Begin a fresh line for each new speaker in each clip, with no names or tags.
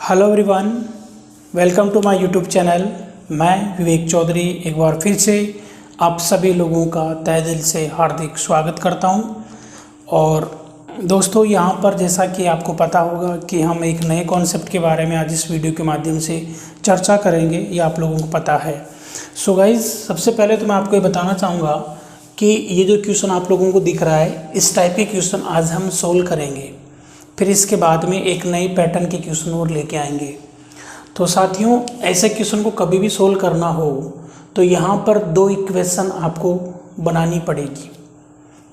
Hello everyone, welcome to my YouTube channel. मैं विवेक चौधरी एक बार फिर से आप सभी लोगों का तहे दिल से हार्दिक स्वागत करता हूं। और दोस्तों, यहां पर जैसा कि आपको पता होगा कि हम एक नए कॉन्सेप्ट के बारे में आज इस वीडियो के माध्यम से चर्चा करेंगे, ये आप लोगों को पता है। सो गाइज, सबसे पहले तो मैं आपको ये बताना चाहूँगा कि ये जो क्वेश्चन आप लोगों को दिख रहा है, इस टाइप के क्वेश्चन आज हम सोल्व करेंगे। फिर इसके बाद में एक नई पैटर्न के क्वेश्चन और लेके आएंगे। तो साथियों, ऐसे क्वेश्चन को कभी भी सोल्व करना हो तो यहाँ पर दो इक्वेशन आपको बनानी पड़ेगी।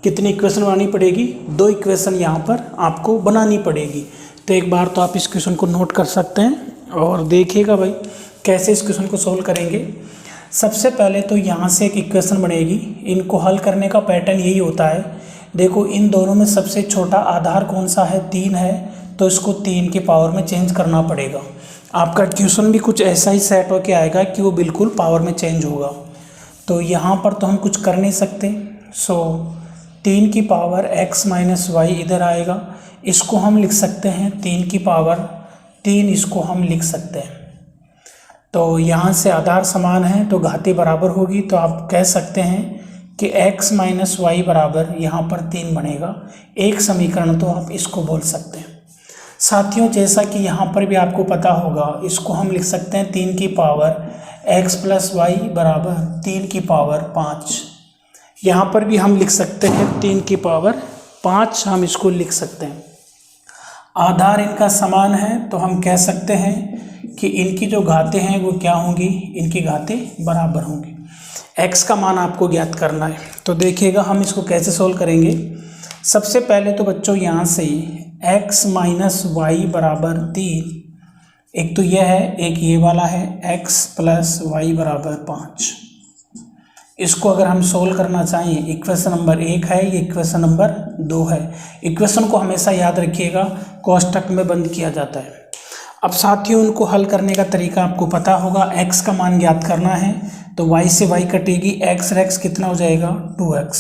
कितनी इक्वेशन बनानी पड़ेगी? दो इक्वेशन यहाँ पर आपको बनानी पड़ेगी। तो एक बार तो आप इस क्वेश्चन को नोट कर सकते हैं और देखिएगा भाई कैसे इस क्वेश्चन को सोल्व करेंगे। सबसे पहले तो यहाँ से एक इक्वेशन बनेगी। इनको हल करने का पैटर्न यही होता है। देखो, इन दोनों में सबसे छोटा आधार कौन सा है? 3 है, तो इसको 3 की पावर में चेंज करना पड़ेगा। आपका क्वेश्चन भी कुछ ऐसा ही सेट होके आएगा कि वो बिल्कुल पावर में चेंज होगा। तो यहाँ पर तो हम कुछ कर नहीं सकते। सो 3 की पावर x माइनस वाई इधर आएगा। इसको हम लिख सकते हैं 3 की पावर 3, इसको हम लिख सकते हैं। तो यहाँ से आधार समान है तो घाती बराबर होगी। तो आप कह सकते हैं कि x माइनस वाई बराबर यहाँ पर 3 बनेगा। एक समीकरण तो आप इसको बोल सकते हैं। साथियों, जैसा कि यहाँ पर भी आपको पता होगा, इसको हम लिख सकते हैं 3 की पावर x प्लस वाई बराबर 3 की पावर 5। यहाँ पर भी हम लिख सकते हैं 3 की पावर 5, हम इसको लिख सकते हैं। आधार इनका समान है तो हम कह सकते हैं कि इनकी जो घातें हैं वो क्या होंगी? इनकी घातें बराबर होंगी। x का मान आपको ज्ञात करना है। तो देखिएगा हम इसको कैसे सोल्व करेंगे। सबसे पहले तो बच्चों यहाँ से x माइनस वाई बराबर 3, एक तो यह है, एक ये वाला है x प्लस वाई बराबर 5। इसको अगर हम सोल्व करना चाहें, इक्वेशन नंबर 1 है, ये इक्वेशन नंबर 2 है। इक्वेशन को हमेशा याद रखिएगा, कोष्टक में बंद किया जाता है। अब साथियों, उनको हल करने का तरीका आपको पता होगा। x का मान ज्ञात करना है तो y से y कटेगी, x और x कितना हो जाएगा? 2x।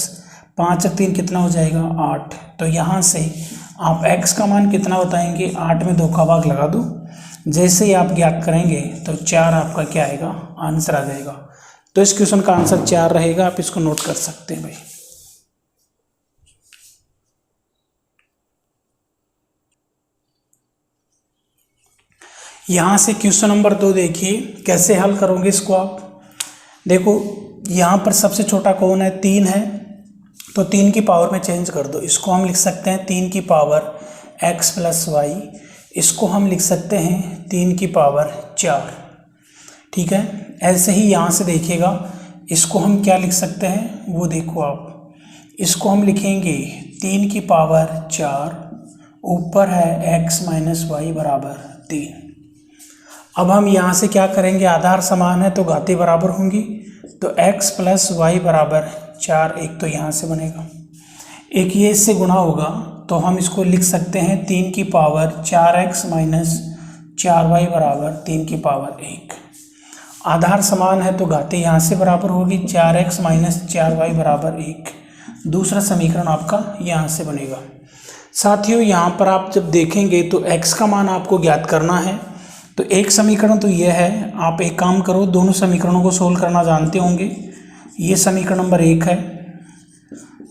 5 और 3 कितना हो जाएगा? 8। तो यहाँ से आप x का मान कितना बताएंगे? 8 में 2 का भाग लगा दो। जैसे ही आप ज्ञात करेंगे तो 4 आपका क्या आएगा? आंसर आ जाएगा। तो इस क्वेश्चन का आंसर 4 रहेगा। आप इसको नोट कर सकते हैं भाई। यहाँ से क्वेश्चन नंबर 2 देखिए, कैसे हल करोगे इसको आप। देखो, यहाँ पर सबसे छोटा कौन है? 3 है, तो 3 की पावर में चेंज कर दो। इसको हम लिख सकते हैं 3 की पावर x प्लस वाई। इसको हम लिख सकते हैं 3 की पावर 4। ठीक है। ऐसे ही यहाँ से देखिएगा, इसको हम क्या लिख सकते हैं वो देखो आप। इसको हम लिखेंगे 3 की पावर 4, ऊपर है x माइनस वाई बराबर 3। अब हम यहाँ से क्या करेंगे? आधार समान है तो घातें बराबर होंगी। तो x प्लस वाई बराबर 4, एक तो यहाँ से बनेगा, एक ये इससे गुणा होगा। तो हम इसको लिख सकते हैं 3 की पावर 4x माइनस 4y बराबर 3 की पावर 1। आधार समान है तो घातें यहाँ से बराबर होगी। 4x माइनस 4y बराबर 1। दूसरा समीकरण आपका यहाँ से बनेगा। साथियों, यहाँ पर आप जब देखेंगे तो x का मान आपको ज्ञात करना है। तो एक समीकरण तो यह है। आप एक काम करो, दोनों समीकरणों को सोल्व करना जानते होंगे। ये समीकरण नंबर 1 है,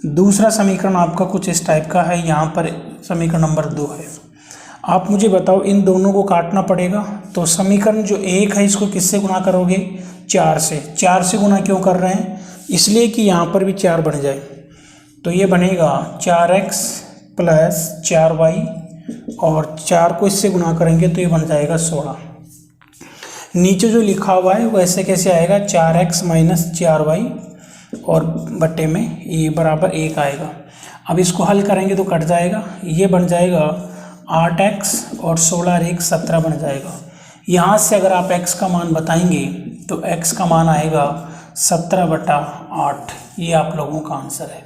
दूसरा समीकरण आपका कुछ इस टाइप का है। यहाँ पर समीकरण नंबर 2 है। आप मुझे बताओ, इन दोनों को काटना पड़ेगा। तो समीकरण जो 1 है, इसको किससे गुणा करोगे? 4 से। 4 से गुणा क्यों कर रहे हैं? इसलिए कि यहाँ पर भी 4 बन जाए। तो ये बनेगा 4x प्लस 4y, और 4 को इससे गुणा करेंगे तो ये बन जाएगा 16। नीचे जो लिखा हुआ है वो ऐसे कैसे आएगा? 4x माइनस 4y और बट्टे में ये बराबर 1 आएगा। अब इसको हल करेंगे तो कट जाएगा, ये बन जाएगा 8x और 16 और 1 17 बन जाएगा। यहाँ से अगर आप x का मान बताएंगे तो x का मान आएगा 17/8। ये आप लोगों का आंसर है।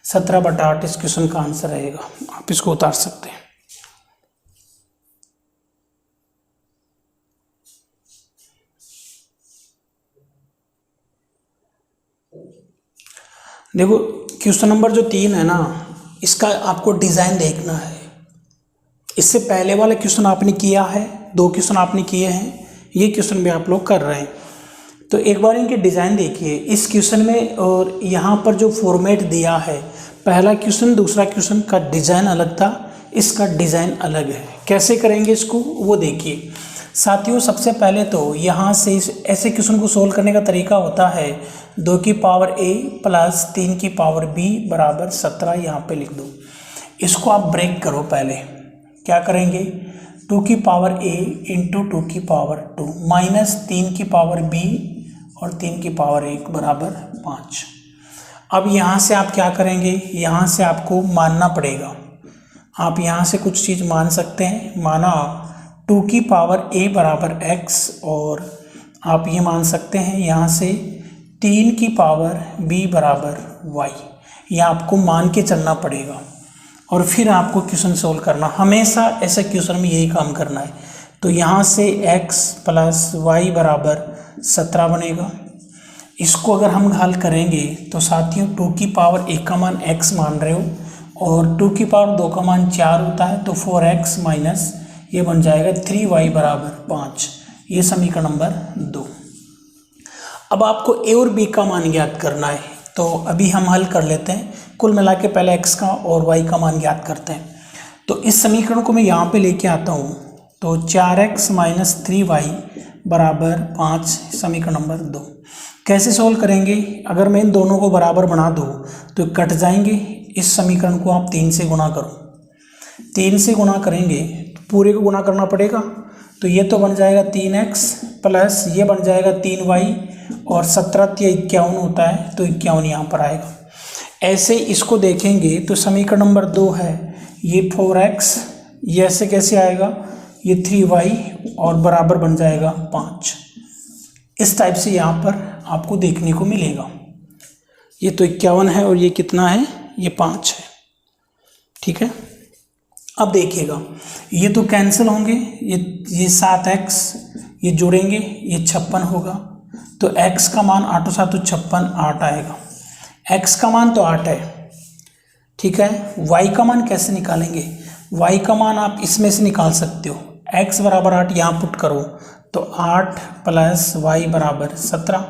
17/8 इस क्वेश्चन का आंसर रहेगा। आप इसको उतार सकते हैं। देखो, क्वेश्चन नंबर जो 3 है ना, इसका आपको डिज़ाइन देखना है। इससे पहले वाला क्वेश्चन आपने किया है, 2 क्वेश्चन आपने किए हैं, ये क्वेश्चन भी आप लोग कर रहे हैं। तो एक बार इनके डिज़ाइन देखिए इस क्वेश्चन में, और यहाँ पर जो फॉर्मेट दिया है, पहला क्वेश्चन दूसरा क्वेश्चन का डिज़ाइन अलग था, इसका डिज़ाइन अलग है। कैसे करेंगे इसको वो देखिए साथियों। सबसे पहले तो यहाँ से ऐसे क्वेश्चन को सोल्व करने का तरीका होता है 2 की पावर a प्लस 3 की पावर b बराबर 17, यहाँ पे लिख दो। इसको आप ब्रेक करो। पहले क्या करेंगे, 2 की पावर a इंटू 2 की पावर 2 माइनस 3 की पावर b और 3 की पावर 1 बराबर 5। अब यहाँ से आप क्या करेंगे, यहाँ से आपको मानना पड़ेगा। आप यहाँ से कुछ चीज़ मान सकते हैं। माना 2 की पावर a बराबर x, और आप ये मान सकते हैं यहाँ से 3 की पावर b बराबर y। ये आपको मान के चलना पड़ेगा और फिर आपको क्वेश्चन सोल्व करना। हमेशा ऐसे क्वेश्चन में यही काम करना है। तो यहाँ से x प्लस वाई बराबर 17 बनेगा। इसको अगर हम हल करेंगे तो साथियों 2 की पावर 1 का मान x मान रहे हो और 2 की पावर 2 का मान 4 होता है, तो 4x माइनस ये बन जाएगा 3y बराबर 5। ये समीकरण नंबर 2। अब आपको a और b का मान ज्ञात करना है, तो अभी हम हल कर लेते हैं। कुल मिला के पहले x का और y का मान ज्ञात करते हैं। तो इस समीकरण को मैं यहाँ पे लेके आता हूँ, तो 4x माइनस 3y बराबर 5, समीकरण नंबर 2। कैसे सोल्व करेंगे, अगर मैं इन दोनों को बराबर बना दूँ तो कट जाएंगे। इस समीकरण को आप 3 से गुना करो। 3 से गुना करेंगे तो पूरे को गुना करना पड़ेगा, तो ये तो बन जाएगा 3x प्लस ये बन जाएगा 3y, और 17 या 51 होता है, तो 51 यहाँ पर आएगा। ऐसे इसको देखेंगे तो समीकरण नंबर 2 है, ये 4x, ये ऐसे कैसे आएगा, ये 3y और बराबर बन जाएगा 5। इस टाइप से यहाँ पर आपको देखने को मिलेगा। ये तो 51 है और ये कितना है, ये 5 है। ठीक है, अब देखिएगा ये तो कैंसिल होंगे, ये 7x ये जोड़ेंगे, ये 56 होगा। तो x का मान 8 7 56, 8 आएगा। x का मान तो 8 है। ठीक है, y का मान कैसे निकालेंगे, y का मान आप इसमें से निकाल सकते हो। x बराबर 8 यहाँ पुट करो तो 8 प्लस y बराबर 17,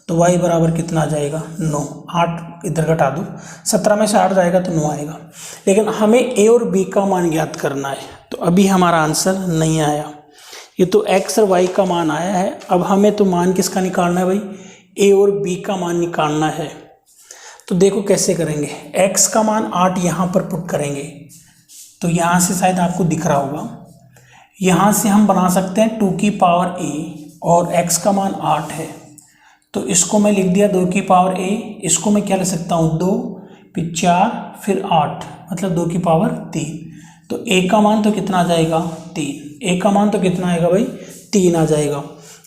तो y बराबर कितना आ जाएगा, 9। 8 इधर घटा दो, 17 में से 8 जाएगा तो 9 आएगा। लेकिन हमें a और b का मान ज्ञात करना है, तो अभी हमारा आंसर नहीं आया। ये तो x और y का मान आया है। अब हमें तो मान किसका निकालना है भाई, a और b का मान निकालना है। तो देखो कैसे करेंगे, x का मान 8 यहाँ पर पुट करेंगे, तो यहाँ से शायद आपको दिख रहा होगा। यहाँ से हम बना सकते हैं 2 की पावर a, और x का मान 8 है, तो इसको मैं लिख दिया 2 की पावर a। इसको मैं क्या लिख सकता हूँ, 2 फिर 4 फिर 8, मतलब 2 की पावर 3। तो a का मान तो कितना आ जाएगा, 3। a का मान तो कितना आएगा भाई, 3 आ जाएगा।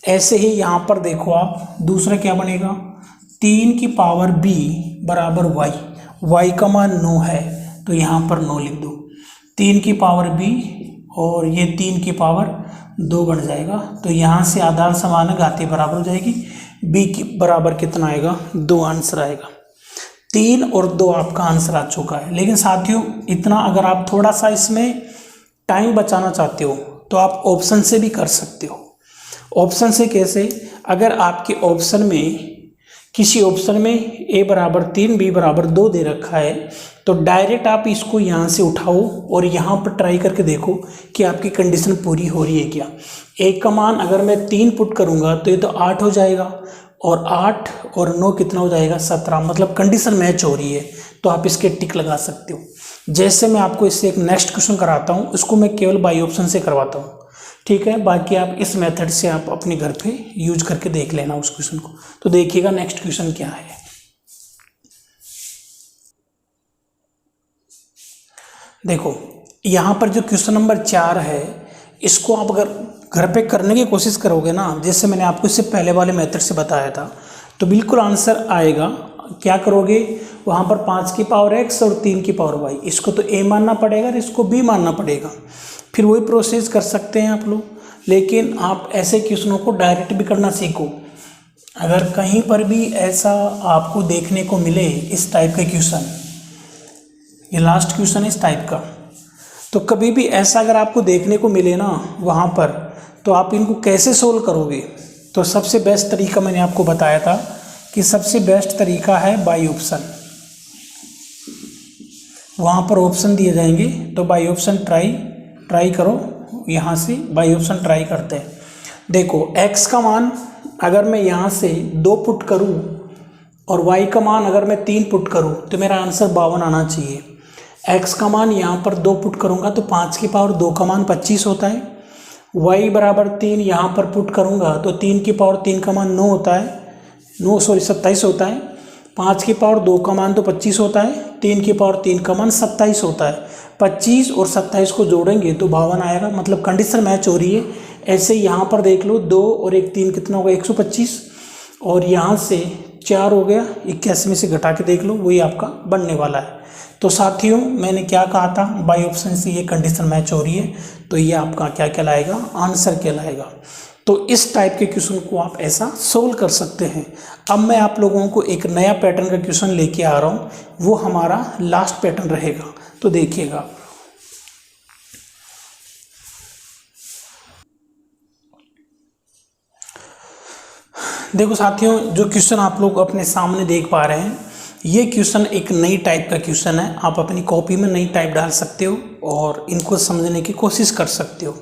ऐसे ही यहाँ पर देखो आप, दूसरा क्या बनेगा, 3 की पावर b बराबर y। y का मान 9 है, तो यहाँ पर 9 लिख दो। 3 की पावर b और ये 3 की पावर 2 बन जाएगा। तो यहाँ से आधार समान घाती बराबर हो जाएगी। b की बराबर कितना आएगा, 2 आंसर आएगा। 3 और 2 आपका आंसर आ चुका है। लेकिन साथियों इतना अगर आप थोड़ा सा इसमें टाइम बचाना चाहते हो तो आप ऑप्शन से भी कर सकते हो। ऑप्शन से कैसे, अगर आपके ऑप्शन में किसी ऑप्शन में a बराबर 3 b बराबर 2 दे रखा है, तो डायरेक्ट आप इसको यहाँ से उठाओ और यहाँ पर ट्राई करके देखो कि आपकी कंडीशन पूरी हो रही है क्या। a का मान अगर मैं 3 पुट करूँगा तो ये तो 8 हो जाएगा, और 8 और 9 कितना हो जाएगा, 17, मतलब कंडीशन मैच हो रही है। तो आप इसके टिक लगा सकते हो। जैसे मैं आपको इससे एक नेक्स्ट क्वेश्चन कराता हूँ, उसको मैं केवल बाई ऑप्शन से करवाता हूँ। ठीक है, बाकी आप इस मेथड से आप अपने घर पे यूज करके देख लेना उस क्वेश्चन को। तो देखिएगा नेक्स्ट क्वेश्चन क्या है। देखो यहाँ पर जो क्वेश्चन नंबर 4 है, इसको आप अगर घर पे करने की कोशिश करोगे ना, जैसे मैंने आपको इससे पहले वाले मेथड से बताया था, तो बिल्कुल आंसर आएगा। क्या करोगे, वहाँ पर 5 की पावर x और 3 की पावर y, इसको तो a मानना पड़ेगा और इसको b मानना पड़ेगा। फिर वही प्रोसेस कर सकते हैं आप लोग, लेकिन आप ऐसे क्वेश्चनों को डायरेक्ट भी करना सीखो। अगर कहीं पर भी ऐसा आपको देखने को मिले इस टाइप का क्वेश्चन, ये लास्ट क्वेश्चन इस टाइप का, तो कभी भी ऐसा अगर आपको देखने को मिले ना वहाँ पर, तो आप इनको कैसे सोल्व करोगे? तो सबसे बेस्ट तरीका मैंने आपको बताया था कि सबसे बेस्ट तरीका है बाई ऑप्शन। वहाँ पर ऑप्शन दिए जाएंगे तो बाई ऑप्शन ट्राई करो। यहाँ से बाई ऑप्शन ट्राई करते हैं। देखो x का मान अगर मैं यहाँ से 2 पुट करूँ और y का मान अगर मैं 3 पुट करूँ तो मेरा आंसर 52 आना चाहिए। x का मान यहाँ पर 2 पुट करूँगा तो 5 की पावर 2 का मान 25 होता है। y बराबर 3 यहाँ पर पुट करूँगा तो 3 की पावर 3 का मान 9 होता है, 27 होता है। 5 की पावर 2 का मान तो 25 होता है, 3 की पावर 3 का मान 27 होता है। 25 और 27 को जोड़ेंगे तो 52 आएगा, मतलब कंडीशन मैच हो रही है। ऐसे यहाँ पर देख लो 2 और 1 3 कितना होगा 125, और यहाँ से 4 हो गया, 81 में से घटा के देख लो वही आपका बनने वाला है। तो साथियों मैंने क्या कहा था, बाई ऑप्शन से ये कंडीशन मैच हो रही है तो ये आपका क्या कहलाएगा, आंसर कहलाएगा। तो इस टाइप के क्वेश्चन को आप ऐसा सोल्व कर सकते हैं। अब मैं आप लोगों को एक नया पैटर्न का क्वेश्चन लेके आ रहा हूँ, वो हमारा लास्ट पैटर्न रहेगा, तो देखिएगा। देखो साथियों, जो क्वेश्चन आप लोग अपने सामने देख पा रहे हैं, ये क्वेश्चन एक नई टाइप का क्वेश्चन है। आप अपनी कॉपी में नई टाइप डाल सकते हो और इनको समझने की कोशिश कर सकते हो।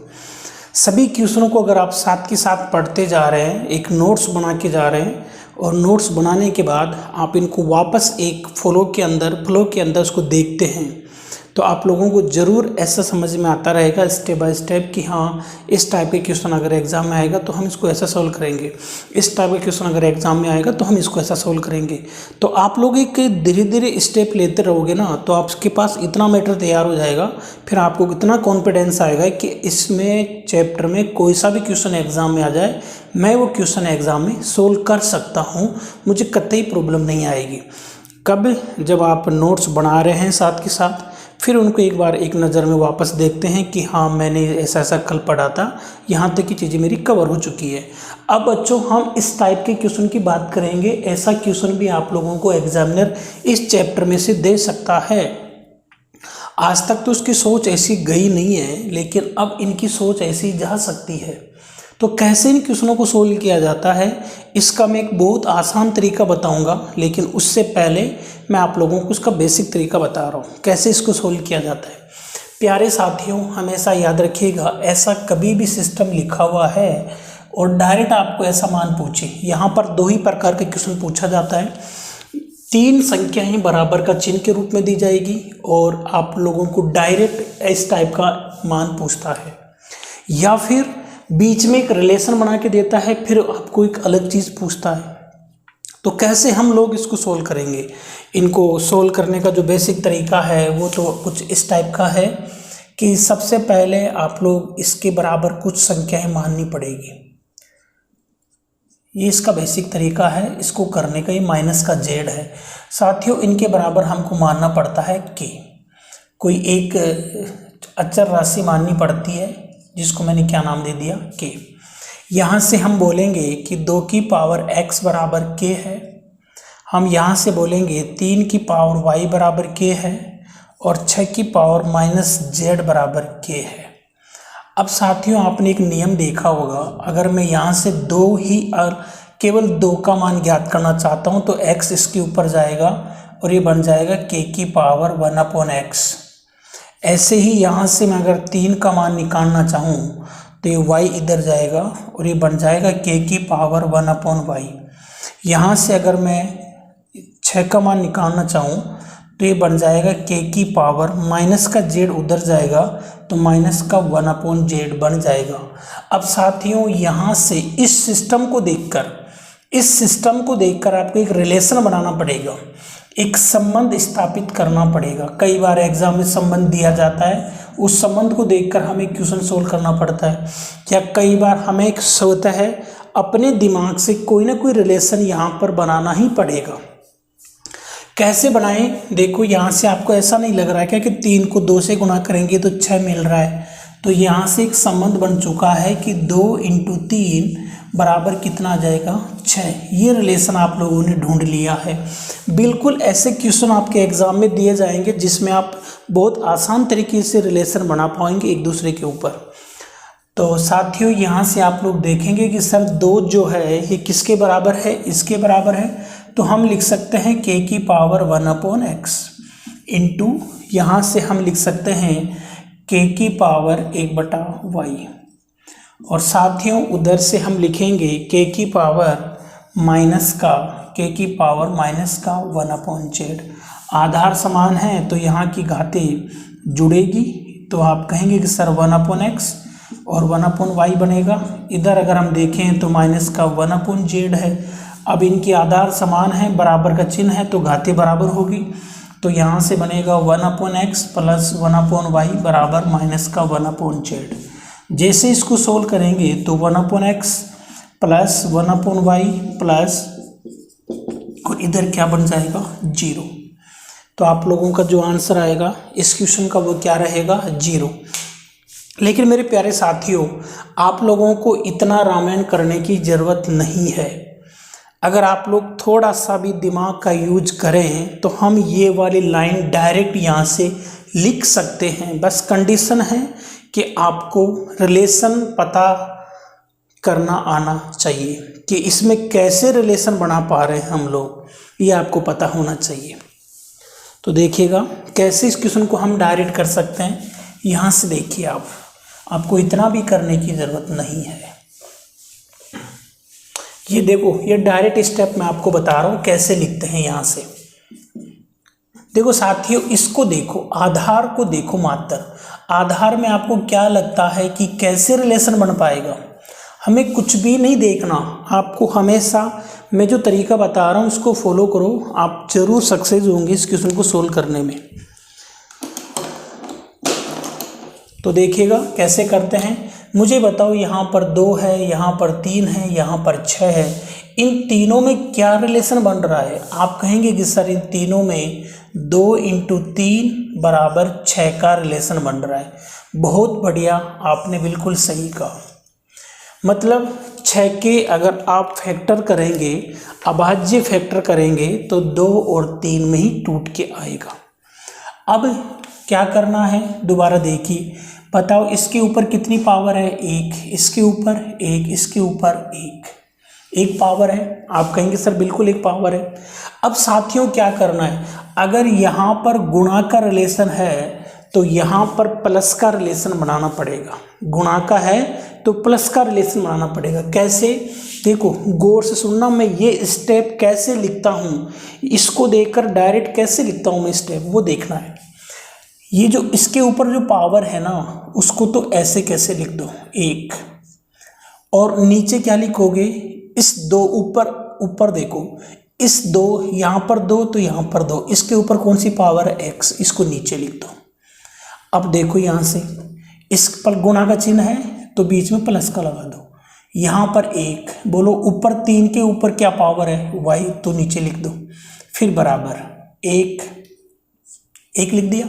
सभी क्वेश्चनों को अगर आप साथ के साथ पढ़ते जा रहे हैं, एक नोट्स बना के जा रहे हैं, और नोट्स बनाने के बाद आप इनको वापस एक फ्लो के अंदर उसको देखते हैं, तो आप लोगों को ज़रूर ऐसा समझ में आता रहेगा स्टेप बाय स्टेप कि हाँ इस टाइप के क्वेश्चन अगर एग्जाम में आएगा तो हम इसको ऐसा सोल्व करेंगे, इस टाइप का क्वेश्चन अगर एग्जाम में आएगा तो हम इसको ऐसा सोल्व करेंगे। तो आप लोग एक धीरे धीरे स्टेप लेते रहोगे ना, तो आपके पास इतना मैटर तैयार हो जाएगा, फिर आपको इतना कॉन्फिडेंस आएगा कि इसमें चैप्टर में कोई सा भी क्वेश्चन एग्जाम में आ जाए, मैं वो क्वेश्चन एग्जाम में सोल्व कर सकता हूँ, मुझे कतई प्रॉब्लम नहीं आएगी। कब? जब आप नोट्स बना रहे हैं साथ के साथ, फिर उनको एक बार एक नज़र में वापस देखते हैं कि हाँ मैंने ऐसा ऐसा कल पढ़ा था, यहाँ तक की चीज़ें मेरी कवर हो चुकी है। अब बच्चों हम इस टाइप के क्वेश्चन की बात करेंगे। ऐसा क्वेश्चन भी आप लोगों को एग्जामिनर इस चैप्टर में से दे सकता है। आज तक तो उसकी सोच ऐसी गई नहीं है, लेकिन अब इनकी सोच ऐसी जा सकती है। तो कैसे इन क्वेश्चनों को सोल्व किया जाता है, इसका मैं एक बहुत आसान तरीका बताऊंगा, लेकिन उससे पहले मैं आप लोगों को उसका बेसिक तरीका बता रहा हूँ कैसे इसको सोल्व किया जाता है। प्यारे साथियों, हमेशा याद रखिएगा, ऐसा कभी भी सिस्टम लिखा हुआ है और डायरेक्ट आपको ऐसा मान पूछे, यहाँ पर 2 ही प्रकार के क्वेश्चन पूछा जाता है। 3 संख्याएं बराबर का चिन्ह के रूप में दी जाएगी और आप लोगों को डायरेक्ट इस टाइप का मान पूछता है, या फिर बीच में एक रिलेशन बना के देता है, फिर आपको एक अलग चीज़ पूछता है। तो कैसे हम लोग इसको सोल्व करेंगे? इनको सोल्व करने का जो बेसिक तरीका है वो तो कुछ इस टाइप का है कि सबसे पहले आप लोग इसके बराबर कुछ संख्याएं माननी पड़ेगी। ये इसका बेसिक तरीका है इसको करने का। ये माइनस का जेड है साथियों, इनके बराबर हमको मानना पड़ता है कि कोई एक अचर राशि माननी पड़ती है, जिसको मैंने क्या नाम दे दिया, के। यहाँ से हम बोलेंगे कि 2 की पावर x बराबर k है। हम यहाँ से बोलेंगे 3 की पावर y बराबर k है और 6 की पावर माइनस z बराबर k है। अब साथियों आपने एक नियम देखा होगा, अगर मैं यहाँ से केवल 2 का मान ज्ञात करना चाहता हूँ तो x इसके ऊपर जाएगा और ये बन जाएगा k की पावर 1/x। ऐसे ही यहाँ से मैं अगर 3 का मान निकालना चाहूँ तो ये y इधर जाएगा और ये बन जाएगा k की पावर 1/y। यहाँ से अगर मैं 6 का मान निकालना चाहूँ तो ये बन जाएगा k की पावर माइनस का z उधर जाएगा तो माइनस का 1/z बन जाएगा। अब साथियों यहाँ से इस सिस्टम को देखकर आपको एक रिलेशन बनाना पड़ेगा, एक संबंध स्थापित करना पड़ेगा। कई बार एग्जाम में संबंध दिया जाता है, उस संबंध को देखकर हमें क्वेश्चन सोल्व करना पड़ता है, या कई बार हमें एक स्वतः है अपने दिमाग से कोई ना कोई रिलेशन यहाँ पर बनाना ही पड़ेगा। कैसे बनाएं? देखो यहाँ से आपको ऐसा नहीं लग रहा है क्या कि 3 को 2 से गुणा करेंगे तो 6 मिल रहा है, तो यहाँ से एक संबंध बन चुका है कि 2 × 3 बराबर कितना आ जाएगा, 6। ये रिलेशन आप लोगों ने ढूंढ लिया है। बिल्कुल ऐसे क्वेश्चन आपके एग्जाम में दिए जाएंगे जिसमें आप बहुत आसान तरीके से रिलेशन बना पाएंगे एक दूसरे के ऊपर। तो साथियों यहाँ से आप लोग देखेंगे कि सर 2 जो है ये किसके बराबर है, इसके बराबर है। तो हम लिख सकते हैं k की पावर 1/x इंटू यहाँ से हम लिख सकते हैं k की पावर 1/y, और साथियों उधर से हम लिखेंगे k की पावर माइनस का 1/z। आधार समान है तो यहाँ की घातें जुड़ेगी, तो आप कहेंगे कि सर 1/x और 1/y बनेगा। इधर अगर हम देखें तो माइनस का 1/z है। अब इनके आधार समान है, बराबर का चिन्ह है, तो घातें बराबर होगी। तो यहाँ से बनेगा 1/x प्लस 1/y बराबर माइनस का 1/z। जैसे इसको सोल्व करेंगे तो 1/x प्लस 1/y प्लस, और इधर क्या बन जाएगा 0। तो आप लोगों का जो आंसर आएगा इस क्वेश्चन का वो क्या रहेगा 0। लेकिन मेरे प्यारे साथियों, आप लोगों को इतना रामायण करने की ज़रूरत नहीं है। अगर आप लोग थोड़ा सा भी दिमाग का यूज करें तो हम ये वाली लाइन डायरेक्ट यहाँ से लिख सकते हैं। बस कंडीशन है कि आपको रिलेशन पता करना आना चाहिए कि इसमें कैसे रिलेशन बना पा रहे हैं हम लोग, ये आपको पता होना चाहिए। तो देखिएगा कैसे इस क्वेश्चन को हम डायरेक्ट कर सकते हैं। यहाँ से देखिए, आपको इतना भी करने की ज़रूरत नहीं है। ये देखो, ये डायरेक्ट स्टेप मैं आपको बता रहा हूँ कैसे लिखते हैं। यहाँ से देखो साथियों, इसको देखो, आधार को देखो मात्र। आधार में आपको क्या लगता है कि कैसे रिलेशन बन पाएगा? हमें कुछ भी नहीं देखना, आपको हमेशा मैं जो तरीका बता रहा हूँ इसको फॉलो करो, आप जरूर सक्सेस होंगे इस क्वेश्चन को सोल्व करने में। तो देखिएगा कैसे करते हैं। मुझे बताओ, यहाँ पर 2 है, यहाँ पर 3 है, यहाँ पर 6 है, इन तीनों में क्या रिलेशन बन रहा है? आप कहेंगे कि सर इन तीनों में 2 × 3 बराबर 6 का रिलेशन बन रहा है। बहुत बढ़िया, आपने बिल्कुल सही कहा। मतलब 6 के अगर आप फैक्टर करेंगे, अभाज्य फैक्टर करेंगे तो 2 और 3 में ही टूट के आएगा। अब क्या करना है, दोबारा देखिए, बताओ इसके ऊपर कितनी पावर है? 1, इसके ऊपर 1, इसके ऊपर 1 पावर है। आप कहेंगे सर बिल्कुल 1 पावर है। अब साथियों क्या करना है, अगर यहाँ पर गुणा का रिलेशन है तो यहाँ पर प्लस का रिलेशन बनाना पड़ेगा। गुणा का है तो प्लस का रिलेशन बनाना पड़ेगा। कैसे? देखो गौर से सुनना, मैं ये स्टेप कैसे लिखता हूँ, इसको देखकर डायरेक्ट कैसे लिखता हूँ मैं स्टेप, वो देखना है। ये जो इसके ऊपर जो पावर है ना, उसको तो ऐसे कैसे लिख दो 1, और नीचे क्या लिखोगे, इस 2 ऊपर देखो, इस 2 यहाँ पर 2 तो यहाँ पर 2, इसके ऊपर कौन सी पावर है? x, इसको नीचे लिख दो। अब देखो यहाँ से इस पर गुणा का चिन्ह है तो बीच में प्लस का लगा दो। यहाँ पर 1, बोलो ऊपर 3 के ऊपर क्या पावर है? y, तो नीचे लिख दो। फिर बराबर 1 लिख दिया।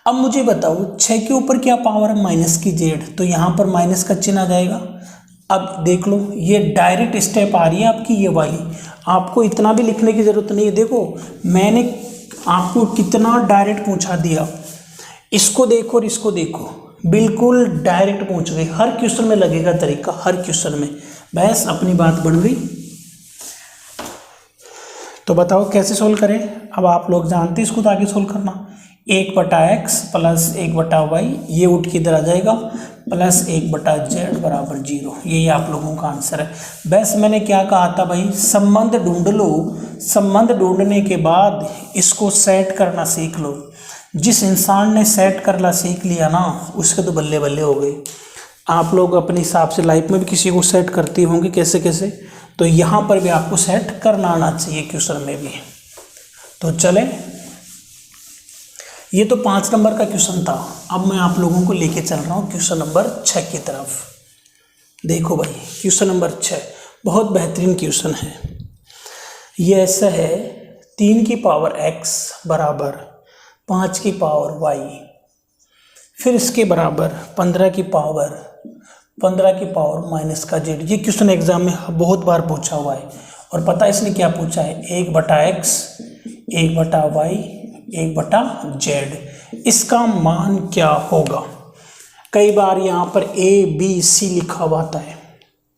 अब मुझे बताओ 6 के ऊपर क्या पावर है? माइनस की z, तो यहाँ पर माइनस का चिन्ह आ जाएगा। अब देख लो, ये डायरेक्ट स्टेप आ रही है आपकी ये वाली, आपको इतना भी लिखने की ज़रूरत नहीं है। देखो मैंने आपको कितना डायरेक्ट पूछा दिया, इसको देखो और इसको देखो, बिल्कुल डायरेक्ट पूछ गए। हर क्वेश्चन में लगेगा तरीका, हर क्वेश्चन में। बस अपनी बात बन गई। तो बताओ कैसे सोल्व करें? अब आप लोग जानते हैं इसको, तो आगे सोल्व करना। 1/x प्लस 1/y, ये उठ के इधर आ जाएगा, प्लस 1/z बराबर 0। यही आप लोगों का आंसर है। बस मैंने क्या कहा था भाई, संबंध ढूंढ लो, संबंध ढूंढने के बाद इसको सेट करना सीख लो। जिस इंसान ने सेट करना सीख लिया ना, उसके तो बल्ले बल्ले हो गए। आप लोग अपने हिसाब से लाइफ में भी किसी को सेट करते होंगे कैसे कैसे, तो यहाँ पर भी आपको सेट करना आना चाहिए क्वेश्चन में भी। तो चले, ये तो 5 नंबर का क्वेश्चन था। अब मैं आप लोगों को लेके चल रहा हूँ क्वेश्चन नंबर 6 की तरफ। देखो भाई क्वेश्चन नंबर 6 बहुत बेहतरीन क्वेश्चन है। ये ऐसा है, 3 की पावर x बराबर 5 की पावर y, फिर इसके बराबर 15 की पावर माइनस का z। ये क्वेश्चन एग्जाम में बहुत बार पूछा हुआ है। और पता है इसने क्या पूछा है? 1/x 1/y 1/z, इसका मान क्या होगा? कई बार यहाँ पर ABC लिखा हुआ आता है।